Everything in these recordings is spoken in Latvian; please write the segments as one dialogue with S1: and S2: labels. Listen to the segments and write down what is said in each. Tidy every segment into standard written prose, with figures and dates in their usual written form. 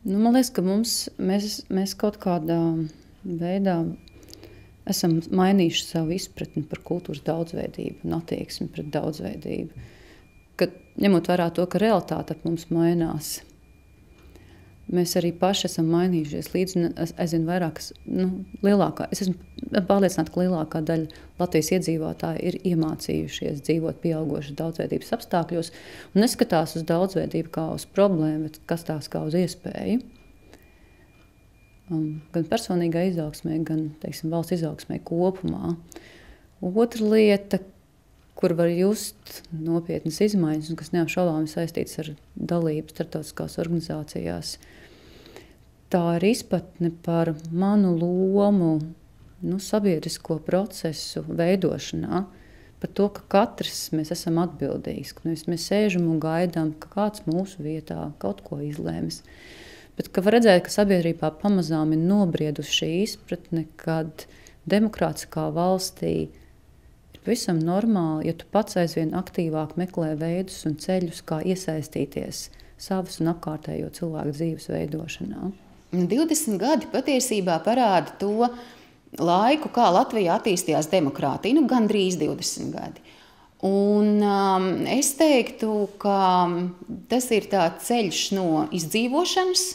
S1: Nu, man liekas, ka mēs kaut kādā veidā esam mainījuši savu izpratni par kultūras daudzveidību un attieksmi pret daudzveidību. Kad, ņemot vērā to, ka realitāte ap mums mainās, mēs arī paši esam mainījušies līdz, es zinu vairāk, es esmu pārliecināta, ka lielākā daļa Latvijas iedzīvotāji ir iemācījušies dzīvot pieaugošas daudzveidības apstākļos un neskatās uz daudzveidību kā uz problēmu, bet kas tās kā uz iespēju. Gan personīgā izaugsmē, gan, teiksim, valsts izaugsmē kopumā. Otra lieta, kur var just nopietnas izmaiņas, un kas neapšaubāmi saistīts ar dalību starptautiskās organizācijās, tā ir izpratne par manu lomu sabiedrisko procesu veidošanā, par to, ka katrs mēs esam atbildīgs, ka mēs sēžam un gaidām, ka kāds mūsu vietā kaut ko izlēmis. Bet ka var redzēt, ka sabiedrībā pamazām ir nobriedusi šī izpratne, kad demokrātiskā valstī ir pavisam normāli, ja tu pats aizvien aktīvāk meklē veidus un ceļus, kā iesaistīties savas un apkārtējo cilvēku dzīves veidošanā.
S2: 20 gadi patiesībā parāda to laiku, kā Latvijā attīstījās demokrātija, gandrīz 20 gadi. Un es teiktu, ka tas ir tāds ceļš no izdzīvošanas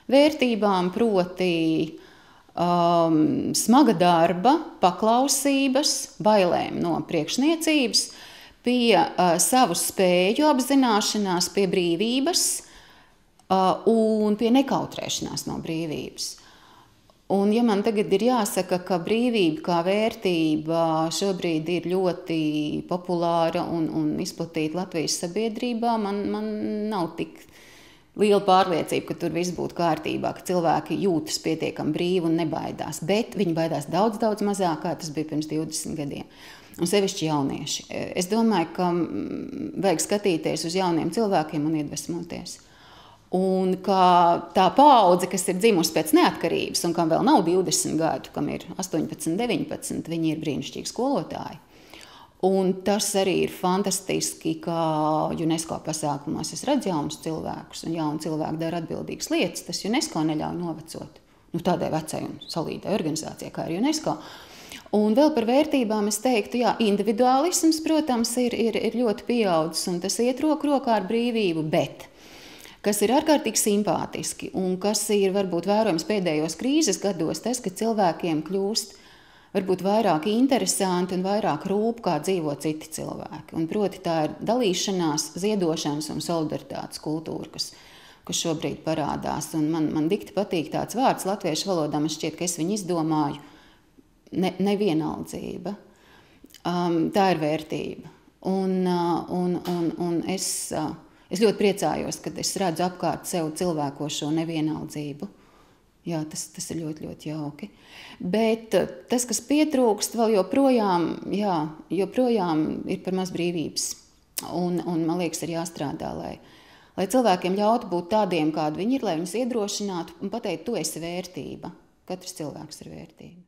S2: vērtībām, proti smaga darba, paklausības, bailēm no priekšniecības, pie savu spēju apzināšanās, pie brīvības un pie nekautrēšanās no brīvības. Un, ja man tagad ir jāsaka, ka brīvība kā vērtība šobrīd ir ļoti populāra un izplatīta Latvijas sabiedrībā, man nav tik liela pārliecība, ka tur viss būtu kārtībā, ka cilvēki jūtas pietiekami brīvi un nebaidās. Bet viņi baidās daudz, daudz mazāk, kā tas bija pirms 20 gadiem. Un sevišķi jaunieši. Es domāju, ka vajag skatīties uz jauniem cilvēkiem un iedvesmoties. Un ka tā paudze, kas ir dzimusi pēc neatkarības un kam vēl nav 20 gadu, kam ir 18, 19, viņi ir brīnišķīgi skolotāji. Un tas arī ir fantastiski, ka UNESCO pasākumos es redzu jaunus cilvēkus, un jauni cilvēki dara atbildīgas lietas, tas UNESCO neļauj novecot. Tādai vecai un solīdai organizācijai, kā ir UNESCO. Un vēl par vērtībām es teiktu, jā, individuālisms, protams, ir ļoti pieaudzis, un tas iet roku rokā ar brīvību, bet kas ir ārkārtīgi simpātiski un kas ir varbūt vērojams pēdējos krīzes gados, tas, ka cilvēkiem kļūst varbūt vairāk interesanti un vairāk rūp, kā dzīvo citi cilvēki. Un proti tā ir dalīšanās, ziedošanas un solidaritātes kultūra, kas šobrīd parādās. Un man dikti patīk tāds vārds latviešu valodā, man šķiet, ka es viņu izdomāju, nevienaldzība. Tā ir vērtība. Un es ļoti priecājos, kad es redzu apkārt sev cilvēkošo nevienaldzību. Jā, tas ir ļoti, ļoti jauki. Bet tas, kas pietrūkst, vēl joprojām ir par maz brīvības. Un man liekas, ir jāstrādā, lai cilvēkiem ļautu būt tādiem, kādi viņi ir, lai viņus iedrošinātu un pateikt, tu esi vērtība. Katrs cilvēks ir vērtība.